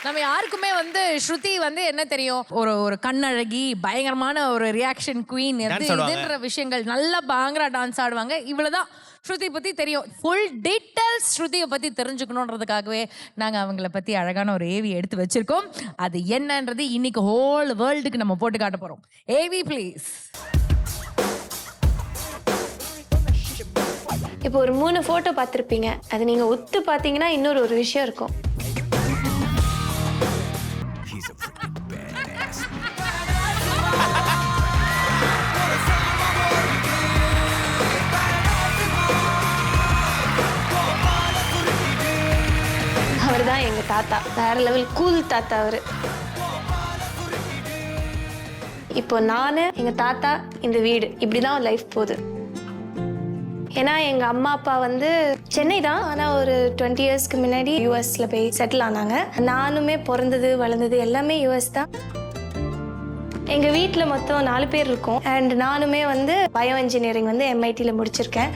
நம்ம யாருக்குமே வந்து ஸ்ருதி வந்து என்ன தெரியும், ஒரு ஒரு கண்ணழகி, பயங்கரமான ஒரு ரியாக்ஷன் குவீன், இதுன்ற விஷயங்கள் நல்லா பாங்கரா டான்ஸ் ஆடுவாங்க. இவ்வளவுதான் ஸ்ருதி பத்தி தெரியும். ஃபுல் டீடைல்ஸ் ஸ்ருதியை பத்தி தெரிஞ்சுக்கணுன்றதுக்காகவே நாங்க அவங்கள பத்தி அழகான ஒரு ஏவி எடுத்து வச்சிருக்கோம். அது என்னன்றது இன்னைக்கு ஹோல் வேர்ல்டுக்கு நம்ம போட்டு காட்ட போறோம். AV please. இப்போ ஒரு 3 போட்டோ பார்த்துருப்பீங்க. அது நீங்க ஒத்து பார்த்தீங்கன்னா இன்னொரு ஒரு விஷயம் இருக்கும். அவர் தான் எங்க தாத்தா. வேற லெவல் கூல் தாத்தா அவரு. இப்போ நானு, எங்க தாத்தா, இந்த வீடு, இப்படிதான் லைஃப் போகுது. ஏன்னா எங்க அம்மா அப்பா வந்து சென்னை தான், ஆனா ஒரு 20 இயர்ஸ்க்கு முன்னாடி யூஎஸ்ல போய் செட்டில் ஆனாங்க. நானுமே பிறந்தது வளர்ந்தது எல்லாமே யூஎஸ் தான். எங்க வீட்டுல மொத்தம் 4 பேர் இருக்கோம். அண்ட் நானுமே வந்து பயோ இன்ஜினியரிங் வந்து MITல முடிச்சிருக்கேன்.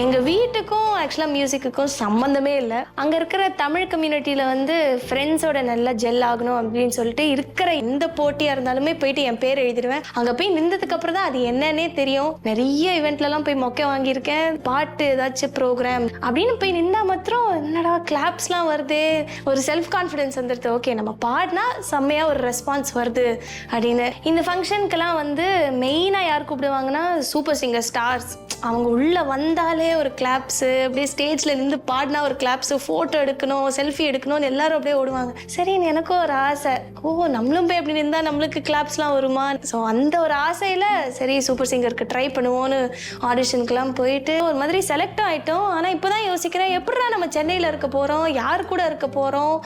எங்க வீட்டுக்கும் ஆக்சுவலா மியூசிக்குக்கும் சம்மந்தமே இல்லை. அங்க இருக்கிற தமிழ் கம்யூனிட்டியில வந்து ஃப்ரெண்ட்ஸோட நல்லா ஜெல் ஆகணும் அப்படின்னு சொல்லிட்டு இருக்கிற எந்த போட்டியா இருந்தாலுமே போயிட்டு என் பேர் எழுதிடுவேன். அங்க போய் நின்றதுக்கு அப்புறம் தான் அது என்னன்னே தெரியும். நிறைய இவெண்ட்ல எல்லாம் போய் மொக்க வாங்கியிருக்கேன். பாட்டு ஏதாச்சும் ப்ரோக்ராம் அப்படின்னு போய் நின்னா மாத்திரம் என்னடா கிளாப்ஸ்லாம் வருது, ஒரு செல்ஃப் கான்ஃபிடன்ஸ் வந்துடுது. ஓகே, நம்ம பாடினா செம்மையா ஒரு ரெஸ்பான்ஸ் வருது அப்படின்னு. இந்த ஃபங்க்ஷனுக்கெல்லாம் வந்து மெயினா யார் கூப்பிடுவாங்கன்னா சூப்பர் சிங்கர் ஸ்டார்ஸ். அவங்க உள்ள வந்தாலே ஒரு கிளாப்ஸ், அப்படியே ஸ்டேஜ்ல நின்று பாடினா ஒரு கிளாப்ஸ், போட்டோ எடுக்கணும், செல்ஃபி எடுக்கணும்னு எல்லாரும் அப்படியே ஓடுவாங்க. சரி, எனக்கும் ஒரு ஆசை, ஓ நம்மளும் போய் அப்படி நின்றா நம்மளுக்கு கிளாப்ஸ்லாம் வருமா? ஸோ அந்த ஒரு ஆசையில சரி சூப்பர் சிங்கருக்கு ட்ரை பண்ணுவோன்னு ஆடிஷனுக்குலாம் போயிட்டு ஒரு மாதிரி செலக்ட் ஆயிட்டோம். ஆனா இப்போதான் யோசிக்கிறேன், எப்படிடா நம்ம சென்னையில இருக்க போறோம், யார் கூட இருக்க போறோம்,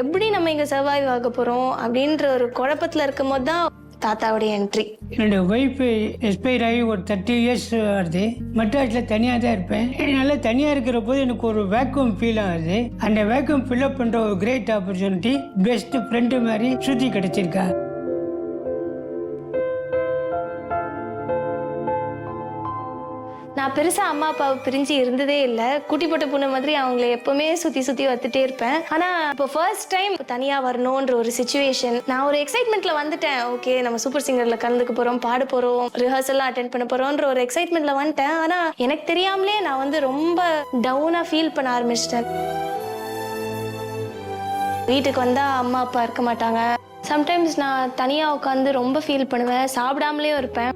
எப்படி நம்ம இங்க சர்வைவ் ஆக போறோம் அப்படின்ற ஒரு குழப்பத்துல இருக்கும் போது தான் தாத்தாவுடைய என்ட்ரி. என்னோட ஒய்ஃபு எக்ஸ்பயர் ஆகி ஒரு 30 இயர்ஸ் ஆகுது. மெட்ராஸில் தனியாக தான் இருப்பேன். நல்லா தனியாக இருக்கிற போது எனக்கு ஒரு வேக்யூம் ஃபீல் ஆகுது. அந்த வேக்யூம் ஃபில்அப் பண்ணுற ஒரு கிரேட் ஆப்பர்ச்சுனிட்டி, பெஸ்ட் ஃப்ரெண்டு மாதிரி ஸ்ருதி கிடைச்சிருக்கா. நான் பெருசா அம்மா அப்பாவை பிரிஞ்சு இருந்ததே இல்லை. குட்டி போட்ட பொண்ணு மாதிரி அவங்களை எப்பவுமே சுத்தி சுத்தி வந்துட்டே இருப்பேன். ஆனா இப்போ ஃபர்ஸ்ட் டைம் தனியா வரணும்ன்ற ஒரு சிச்சுவேஷன், நான் ஒரு எக்ஸைட்மெண்ட்ல வந்துட்டேன். ஓகே, நம்ம சூப்பர் சிங்கர்ல கலந்துக்க போறோம், பாட போறோம், ரிஹர்சல்லாம் அட்டென்ட் பண்ண போறோம்ன்ற ஒரு எக்ஸைட்மெண்ட்ல வந்துட்டேன். ஆனா எனக்கு தெரியாமலே நான் வந்து ரொம்ப டவுனா ஃபீல் பண்ண ஆரம்பிச்சிட்டேன். வீட்டுக்கு வந்தா அம்மா அப்பா இருக்க மாட்டாங்க. சம்டைம்ஸ் நான் தனியா உட்காந்து ரொம்ப ஃபீல் பண்ணுவேன், சாப்பிடாமலே இருப்பேன்.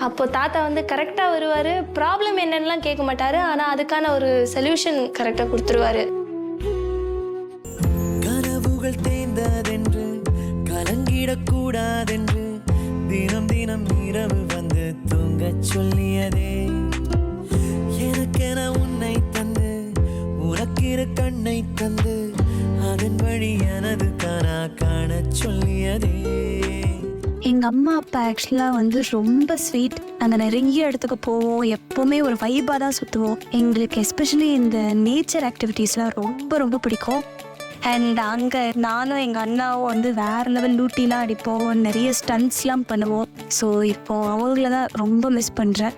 அப்போ தாத்தா வந்து கரெக்டா வருவாரு. ப்ராப்ளம் என்னன்னுலாம் கேட்க மாட்டாரு, ஆனா அதுக்கான ஒரு சொல்யூஷன் கரெக்டா கொடுத்துருவாரு. கனவுகள் தேய்ந்ததென்று கலங்கிடக்கூடாதென்று தினம் தினம் இரவு வந்து தூங்க சொல்லியதே. எனக்கென உன்னை தந்து உனக்கிற கண்ணை தந்து அதன் வழி எனது கனா காண சொல்லியதே. எங்கள் அம்மா அப்பா ஆக்சுவலாக வந்து ரொம்ப ஸ்வீட். நாங்கள் நிறைய இடத்துக்கு போவோம், எப்போவுமே ஒரு வைப்பாக தான் சுற்றுவோம். எங்களுக்கு எஸ்பெஷலி இந்த நேச்சர் ஆக்டிவிட்டீஸ்லாம் ரொம்ப ரொம்ப பிடிக்கும். அண்ட் அங்கே நானும் எங்கள் அண்ணாவும் வந்து வேறு லெவல் லூட்டிலாம் அடிப்போம், நிறைய ஸ்டண்ட்ஸ்லாம் பண்ணுவோம். ஸோ இப்போ அவங்கள தான் ரொம்ப மிஸ் பண்ணுறேன்.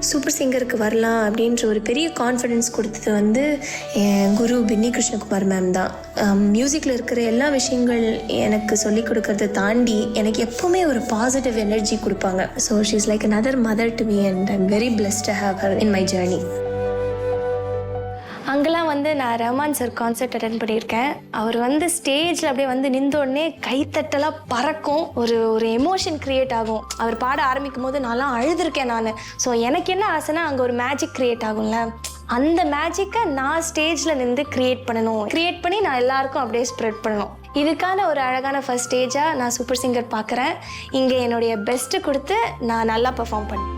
சூப்பர் சிங்கருக்கு வரலாம் அப்படின்ற ஒரு பெரிய கான்ஃபிடென்ஸ் கொடுத்தது வந்து என் குரு பின்னி கிருஷ்ணகுமார் மேம் தான். மியூசிக்கில் இருக்கிற எல்லா விஷயங்கள் எனக்கு சொல்லிக் கொடுக்கறத தாண்டி எனக்கு எப்போவுமே ஒரு பாசிட்டிவ் எனர்ஜி கொடுப்பாங்க. So she is like another mother to me and I'm very blessed to have her in my journey. அங்கெல்லாம் வந்து நான் ரஹ்மான் சார் கான்சர்ட் அட்டென்ட் பண்ணியிருக்கேன். அவர் வந்து ஸ்டேஜில் அப்படியே வந்து நின்ற உடனே கைத்தட்டெல்லாம் பறக்கும், ஒரு ஒரு எமோஷன் கிரியேட் ஆகும். அவர் பாட ஆரம்பிக்கும் போது நான்லாம் அழுதுருக்கேன் நான். ஸோ எனக்கு என்ன ஆசைன்னா அங்கே ஒரு மேஜிக் கிரியேட் ஆகும்ல, அந்த மேஜிக்கை நான் ஸ்டேஜில் நின்று கிரியேட் பண்ணி நான் எல்லாருக்கும் அப்படியே ஸ்ப்ரெட் பண்ணணும். இதுக்கான ஒரு அழகான ஃபர்ஸ்ட் ஸ்டேஜாக நான் சூப்பர் சிங்கர் பார்க்குறேன். இங்கே என்னுடைய பெஸ்ட்டு கொடுத்து நான் நல்லா பெர்ஃபார்ம் பண்ணேன்.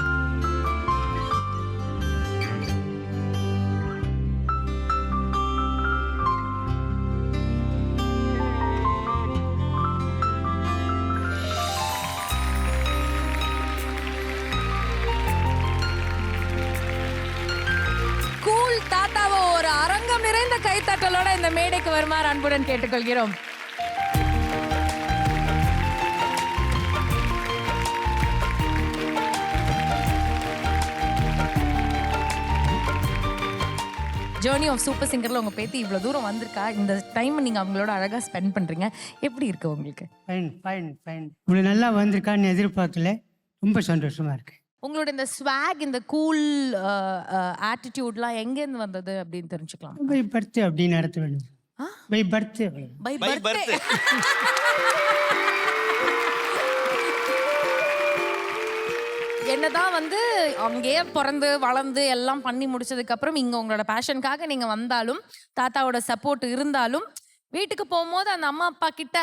தாத்தாவை ஒரு அரங்கம் நிறைந்த கைத்தட்டலோட இந்த மேடைக்கு வருமாறு அன்புடன் கேட்டுக்கொள்கிறோம். ஜேர்னி ஆஃப் சூப்பர் சிங்கரில் உங்கள் பேத்தி இவ்வளோ தூரம் வந்திருக்கா. இந்த டைம் நீங்கள் அவங்களோட அழகாக ஸ்பெண்ட் பண்ணுறீங்க. எப்படி இருக்கு உங்களுக்கு? ஃபைன். இவ்வளோ நல்லா வந்திருக்கான்னு எதிர்பார்க்கல. ரொம்ப சந்தோஷமாக இருக்கு. உங்களோட இந்த ஸ்வாக், இந்த கூல் ஆட்டிடியூட்லாம் எங்கேருந்து வந்தது அப்படின்னு தெரிஞ்சுக்கலாம்? பை பர்த் அப்படின்னு நடத்த வேண்டும். By birth. By birth. என்னதான் வந்து அங்கேயே பிறந்து வளர்ந்து எல்லாம் பண்ணி முடிச்சதுக்கு அப்புறம் இங்க உங்களோட பேஷனுக்காக நீங்க வந்தாலும், தாத்தாவோட சப்போர்ட் இருந்தாலும், வீட்டுக்கு போகும்போது அந்த அம்மா அப்பா கிட்ட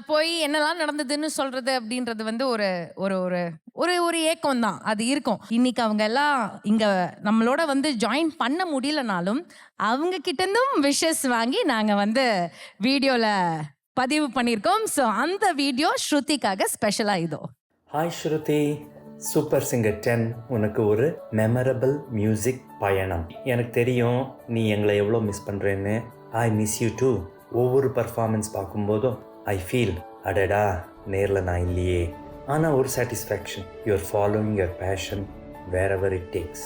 போய் என்னெல்லாம் நடந்ததுன்னு சொல்றது அப்படின்றது வந்து ஒரு ஒரு ஒரு ஒரு ஒரு ஏக்கம் தான் அது இருக்கும். இன்னைக்கு அவங்க எல்லாம் இங்க நம்மளோட வந்து ஜாயின் பண்ண முடியலனாலும் அவங்க கிட்ட இருந்தும் விஷஸ் வாங்கி நாங்க வந்து வீடியோல பதிவு பண்ணியிருக்கோம். ஸோ அந்த வீடியோ ஸ்ருதிக்காக ஸ்பெஷலா இதோ. ஹாய் ஸ்ருதி, சூப்பர் சிங்கர் 10 உனக்கு ஒரு மெமரபிள் மியூசிக் பயணம். எனக்கு தெரியும் நீ எங்களை எவ்வளோ மிஸ் பண்ணுறேன்னு. I miss you too. ஒவ்வொரு பர்ஃபார்மன்ஸ் பார்க்கும்போதும் ஐ ஃபீல் அடடா நேரில் நான் இல்லையே. ஆனால் ஒரு satisfaction, you're following your passion wherever it takes.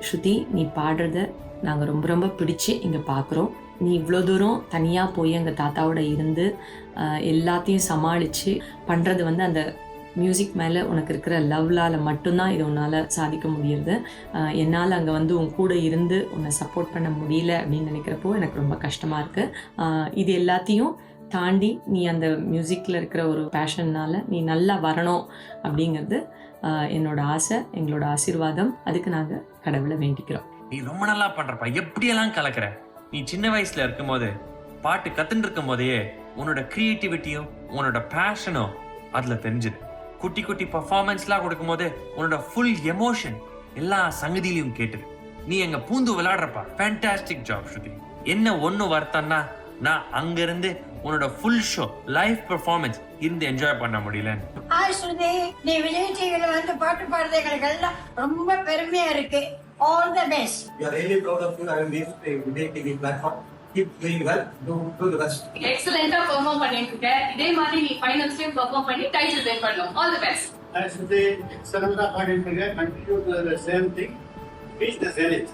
Shruti, நீ பாடுறத நாங்கள் ரொம்ப ரொம்ப பிடிச்சி இங்கே பார்க்குறோம். நீ இவ்வளோ தூரம் தனியாக போய் எங்கள் தாத்தாவோட இருந்து எல்லாத்தையும் சமாளித்து பண்ணுறது வந்து அந்த மியூசிக் மேலே உனக்கு இருக்கிற லவ்லால் மட்டும்தான் இது உன்னால் சாதிக்க முடியுது. என்னால் அங்கே வந்து உன் கூட இருந்து உன்னை சப்போர்ட் பண்ண முடியல அப்படின்னு நினைக்கிறப்போ எனக்கு ரொம்ப கஷ்டமாக இருக்குது. இது எல்லாத்தையும் தாண்டி நீ அந்த மியூசிக்கில் இருக்கிற ஒரு பேஷன்னால் நீ நல்லா வரணும் அப்படிங்கிறது என்னோட ஆசை, எங்களோட ஆசீர்வாதம். அதுக்கு நாங்கள் கடவுளை வேண்டிக்கிறோம். நீ ரொம்ப நல்லா பண்றப்பா, எப்படியெல்லாம் கலக்கிற. நீ சின்ன வயசுல இருக்கும் போது பாட்டு கத்துன்னு இருக்கும் போதே உன்னோட கிரியேட்டிவிட்டியும் உன்னோட பேஷனும் அதுல தெரிஞ்சுது. குட்டி குட்டி பர்ஃபார்மன்ஸ்லாம் கொடுக்கும் போது உன்னோட ஃபுல் எமோஷன் எல்லா சங்கதியிலையும் கேட்டுது. நீ எங்க பூந்து விளையாடுறப்பா, ஃபேண்டாஸ்டிக் ஜாப் ஸ்ருதி. என்ன ஒன்று வருத்தம்னா நான் அங்கிருந்து உன்னோட ஃபுல் ஷோ லைவ் பெர்ஃபார்மன்ஸ் இருந்து என்ஜாய் பண்ண முடியல. ஹாய் ஸ்ருதி, நீ விஜய் டிவில வந்து பாட்டு பாடுறது எங்களுக்கு எல்லாம் ரொம்ப பெருமையா இருக்கு. All the best. We are really proud of you and this Vijay TV platform. Keep doing well. Do the best. எக்ஸலென்ட்டா பெர்ஃபார்ம் பண்ணிட்டு இருக்க. இதே மாதிரி நீ ஃபைனல்ஸ்லயும் பெர்ஃபார்ம் பண்ணி டைட்டில் வின் பண்ணணும். All the best. Hi Shruti, excellent பாடிட்டு இருக்க. Continue to the same thing. Reach the zenith.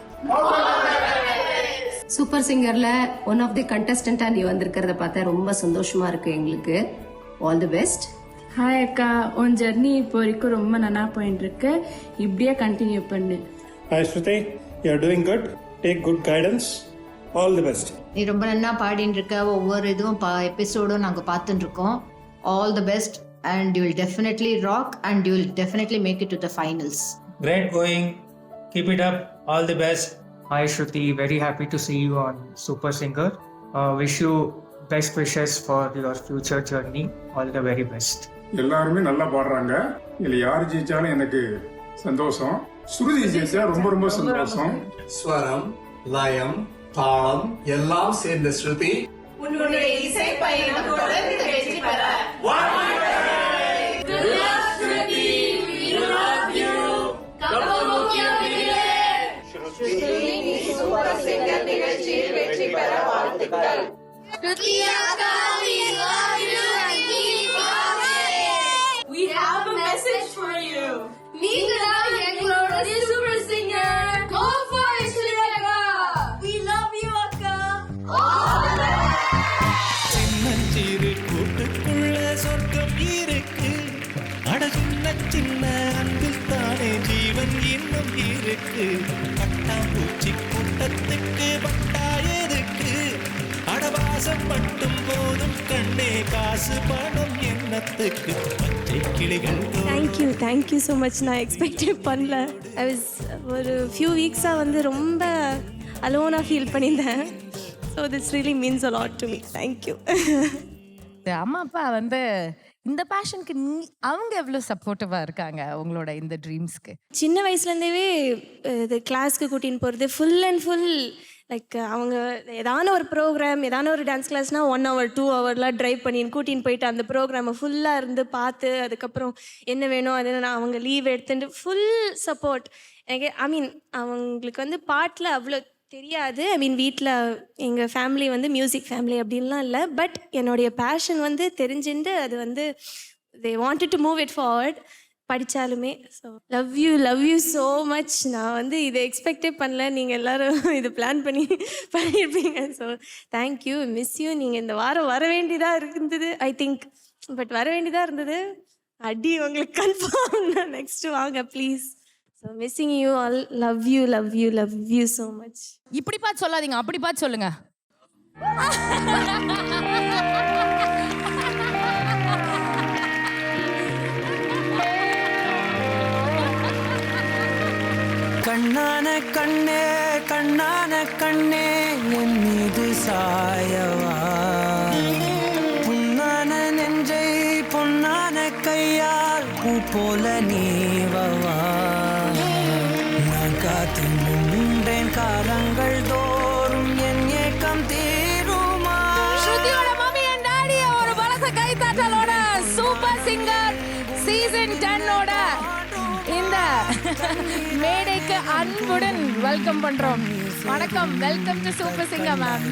Super சிங்கர்ல ஒன் ஆஃப் தி கண்டஸ்டன்டா நீ வந்திருக்கிறத பார்த்தா ரொம்ப சந்தோஷமா இருக்கு எங்களுக்கு. All the best. ஹாய் அக்கா, உன் ஜர்னி இப்போ வரைக்கும் ரொம்ப நல்லா போயிட்டு இருக்கு. இப்படியே கண்டினியூ பண்ணு. Hi Shruti, you are doing good. Take good guidance. All the best. நீ ரொம்ப நல்லா பாடிட்டு இருக்க. ஒவ்வொரு இதுவும் எபிசோடும் நாங்க பார்த்துட்டு இருக்கோம். All the best and you will definitely rock and you will definitely make it to the finals. Great going. Keep it up. All the best. Hi Shruti, very happy to see you on Super Singer. Wish you best wishes for your future journey. All the very best. எல்லாருமே நல்லா பாடுறாங்க. இல்ல யார் ஜெயிச்சாலும் எனக்கு சந்தோஷம். ஸ்ருதி ஜெயிச்சா ரொம்ப ரொம்ப சந்தோஷம். ஸ்வரம், லயம், தாளம் எல்லாம் சேர்ந்த ஸ்ருதி உன்னுடைய இசை பயணம் தொடர்ந்து வெற்றி பெற. வெற்றி பெற வாழ்த்துக்கள். We have a message for you. நீங்க தான் எங்களோட super singer. Go for it, Shreya. We love you, அக்கா. சின்னஞ்சிறு கூட்டுக்குள்ள சொர்க்கம் இருக்கு. அட சின்ன சின்ன அன்பில் தானே ஜீவன் இன்னும் இருக்கு. பட்டாம்பூச்சி கூட்டத்துக்கு பட்டாயதுக்கு. அடவாசம் மட்டும் போதும் கண்ணே, காசு பணம் எண்ணத்துக்கு. பச்சை கிளிகள். Thank you so much. நான் எக்ஸ்பெக்டே பண்ணல. ஐ வாஸ் ஒரு ஃபியூ வீக்ஸாக வந்து ரொம்ப அலோனாக ஃபீல் பண்ணியிருந்தேன். So this really means a lot to me. Thank you. அம்மா அப்பா வந்து இந்த பேஷனுக்கு அவங்க எவ்வளோ சப்போர்ட்டிவாக இருக்காங்க உங்களோட இந்த ட்ரீம்ஸ்க்கு? சின்ன வயசுலேருந்தே இது கிளாஸ்க்கு கூட்டின்னு போகிறது ஃபுல் அண்ட் ஃபுல் லைக் அவங்க ஏதான ஒரு ப்ரோக்ராம், ஏதான ஒரு டான்ஸ் கிளாஸ்னால் 1 hour 2 hourலாம் ட்ரைவ் பண்ணின்னு கூட்டின்னு போயிட்டு அந்த ப்ரோக்ராமை ஃபுல்லாக இருந்து பார்த்து அதுக்கப்புறம் என்ன வேணும் அது என்ன அவங்க லீவ் எடுத்துட்டு ஃபுல் சப்போர்ட் எனக்கு. ஐ மீன் அவங்களுக்கு வந்து பாட்டில் அவ்வளோ தெரியாது. ஐ மீன் வீட்டில் எங்கள் ஃபேமிலி வந்து மியூசிக் ஃபேமிலி அப்படின்லாம் இல்லை. பட் என்னுடைய பேஷன் வந்து தெரிஞ்சுட்டு அது வந்து they wanted to move it forward. படித்தாலுமே. So love you so much. நான் வந்து இதை எக்ஸ்பெக்டே பண்ணல, நீங்கள் எல்லோரும் இது பிளான் பண்ணியிருப்பீங்க. So thank you, miss you. நீங்கள் இந்த வாரம் வர வேண்டியதாக இருந்தது ஐ திங்க், பட் வர வேண்டியதாக இருந்தது. அடி உங்களுக்கு கன்ஃபார்ம். நெக்ஸ்ட்டு வாங்க please. So missing you all. Love you so much. இப்படி பார்த்து சொல்லாதீங்க, அப்படி பார்த்து சொல்லுங்க. கண்ணான கண்ணே கண்ணான கண்ணே என் மீது சாயவா, புண்ணான நெஞ்சை பொன்னான கையால் பூ போல நீவவா. நான் காத்து நின்றேன் காலங்கள் தோறும் என் ஏக்கம் தீருமா. ஸ்ருதியோட மம்மி அண்ட் டாடிய ஒரு பலத்த கைத்தட்டலோட சூப்பர் சிங்கர் சீசன் 10ஓட இந்த மேடைக்கு அன்புடன் வெல்கம் பண்றோம். வணக்கம், welcome to super singer ma'am.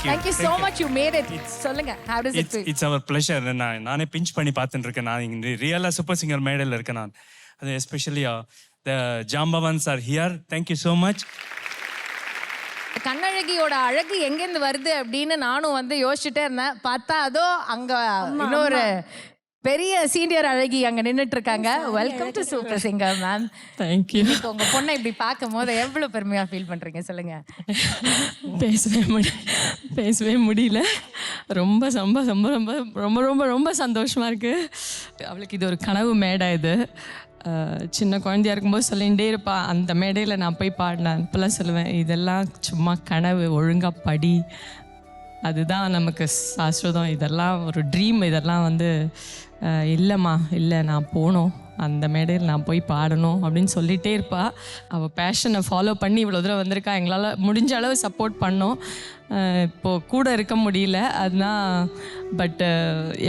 Thank you so much, you made it. சொல்லுங்க, how does it feel? It's our pleasure. நானே பிஞ்ச் பண்ணி பார்த்துட்டு இருக்கேன். நான் இங்க ரியலா சூப்பர் சிங்கர் மேடையில் இருக்கேன். நான் அது especially the Jambavans are here. Thank you so much. கண்ணழகியோட அழகு எங்கேருந்து வருது அப்படின்னு நானும் வந்து யோசிச்சுட்டே இருந்தேன். பார்த்தா அதோ அங்க இன்னொரு பெரிய சீனியர் அழகி அங்க நின்றுட்டு இருக்காங்க. Welcome to super singer ma'am. Thank you. உங்க பொண்ணை இப்படி பார்க்கும் போது எவ்வளவு பெருமையா ஃபீல் பண்றீங்க சொல்லுங்க. பேசவே முடியல. ரொம்ப ரொம்ப ரொம்ப ரொம்ப ரொம்ப ரொம்ப ரொம்ப சந்தோஷமா இருக்கு. அவளுக்கு இது ஒரு கனவு மேடை. இது சின்ன குழந்தையா இருக்கும்போது சொல்லிகிட்டே இருப்பா, அந்த மேடையில் நான் போய் பாடினேன். இப்போல்லாம் சொல்லுவேன், இதெல்லாம் சும்மா கனவு, ஒழுங்காக படி, அதுதான் நமக்கு சாஸ்வதம், இதெல்லாம் ஒரு ட்ரீம், இதெல்லாம் வந்து இல்லைம்மா இல்லை நான் போகணும், அந்த மேடையில் நான் போய் பாடணும் அப்படின்னு சொல்லிகிட்டே இருப்பாள். அவள் பேஷனை ஃபாலோ பண்ணி இவ்வளோ தூரம் வந்திருக்கா. எங்களால் முடிஞ்ச அளவு சப்போர்ட் பண்ணோம். இப்போது கூட இருக்க முடியல, அதுதான். பட்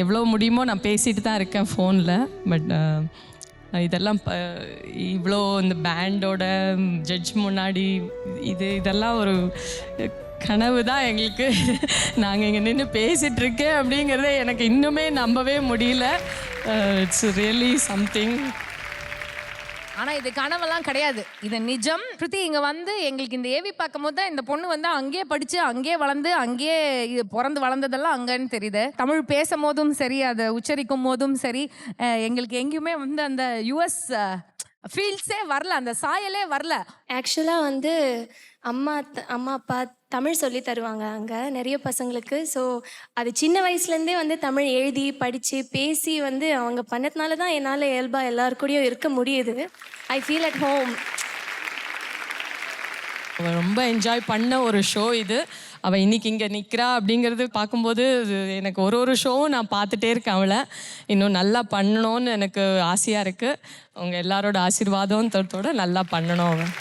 எவ்வளோ முடியுமோ நான் பேசிட்டு தான் இருக்கேன் ஃபோனில். பட் இதெல்லாம் இவ்வளோ இந்த பேண்டோட ஜட்ஜ் முன்னாடி இதெல்லாம் ஒரு கனவு தான் எங்களுக்கு. நாங்கள் இங்கே நின்று பேசிகிட்டு இருக்கேன் அப்படிங்கிறத எனக்கு இன்னுமே நம்பவே முடியல. It's really something. ஆனா இது கனவெல்லாம் கிடையாது, இது நிஜம். ஸ்ருதி இங்க வந்து எங்களுக்கு இந்த ஏவி பார்க்கும் போது தான் இந்த பொண்ணு வந்து அங்கேயே படிச்சு அங்கேயே வளர்ந்து அங்கேயே பிறந்து வளர்ந்ததெல்லாம் அங்கன்னு தெரியுது. தமிழ் பேசும் போதும் சரி, அதை உச்சரிக்கும் போதும் சரி, எங்களுக்கு எங்கேயுமே வந்து அந்த யுஎஸ் ஃபீல்ஸே வரல, அந்த சாயலே வரல. ஆக்சுவலாக வந்து அம்மா அப்பா தமிழ் சொல்லி தருவாங்க அங்கே நிறைய பசங்களுக்கு. ஸோ அது சின்ன வயசுலேருந்தே வந்து தமிழ் எழுதி படித்து பேசி வந்து அவங்க பண்ணதுனால தான் என்னால் இயல்பாக எல்லாருக்கூடயும் இருக்க முடியுது. I feel at home. ரொம்ப என்ஜாய் பண்ண ஒரு ஷோ இது. அவள் இன்னைக்கு இங்கே நிற்கிறா அப்படிங்கிறது பார்க்கும்போது எனக்கு ஒரு ஷோவும் நான் பார்த்துட்டே இருக்கேன். அவளை இன்னும் நல்லா பண்ணணும்னு எனக்கு ஆசையாக இருக்குது. உங்கள் எல்லாரோட ஆசீர்வாதத்தோட நல்லா பண்ணணும் அவள்.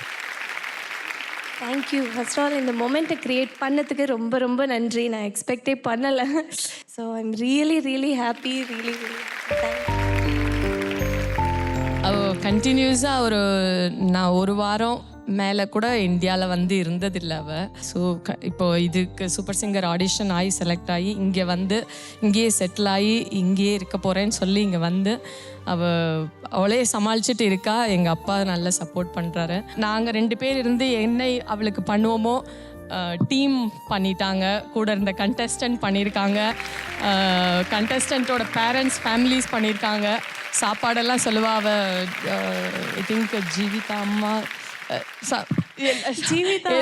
தேங்க்யூ. ஃபர்ஸ்ட் ஆல் இந்த மொமெண்ட்டை க்ரியேட் பண்ணதுக்கு ரொம்ப ரொம்ப நன்றி. நான் எக்ஸ்பெக்டே பண்ணலை. So I'm really happy. Really அவள் கண்டினியூஸாக நான் ஒரு வாரம் மேலே கூட இந்தியாவில் வந்து இருந்ததில்லை அவள். ஸோ இப்போது இதுக்கு சூப்பர் சிங்கர் ஆடிஷன் ஆகி செலக்ட் ஆகி இங்கே வந்து இங்கேயே செட்டில் ஆகி இங்கேயே இருக்க போகிறேன்னு சொல்லி இங்கே வந்து அவளே சமாளிச்சுட்டு இருக்கா. எங்கள் அப்பா நல்லா சப்போர்ட் பண்ணுறாரு. நாங்கள் 2 பேர் இருந்து என்ன அவளுக்கு பண்ணுவோமோ டீம் பண்ணிட்டாங்க. கூட இருந்த கண்டஸ்டன்ட் பண்ணியிருக்காங்க, கண்டஸ்டண்ட்டோட பேரண்ட்ஸ் ஃபேமிலிஸ் பண்ணியிருக்காங்க. சாப்பாடெல்லாம் சொல்லுவா அவள். ஐ திங்க் ஜீவிதா அம்மா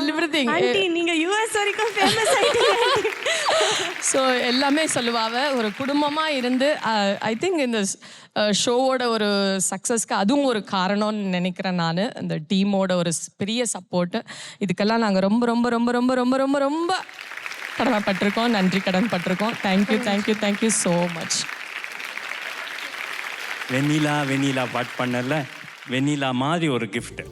எவ்ரிதிங். நீங்க யுஎஸ் வரைக்கும் ஃபேமஸ் ஆயிட்டீங்க. ஸோ எல்லாமே சொல்லுவாங்க. ஒரு குடும்பமாக இருந்து ஐ திங்க் இந்த ஷோவோட ஒரு சக்ஸஸ்க்கு அதுவும் ஒரு காரணம்னு நினைக்கிறேன் நான். இந்த டீமோட ஒரு பெரிய சப்போர்ட்டு, இதுக்கெல்லாம் நாங்கள் ரொம்ப ரொம்ப ரொம்ப ரொம்ப ரொம்ப ரொம்ப ரொம்ப கடமைப்பட்டிருக்கோம், நன்றி கடன் பட்டிருக்கோம். Thank you so much. வெண்ணிலா பாட் பண்ணல, வெண்ணிலா மாதிரி ஒரு கிஃப்ட்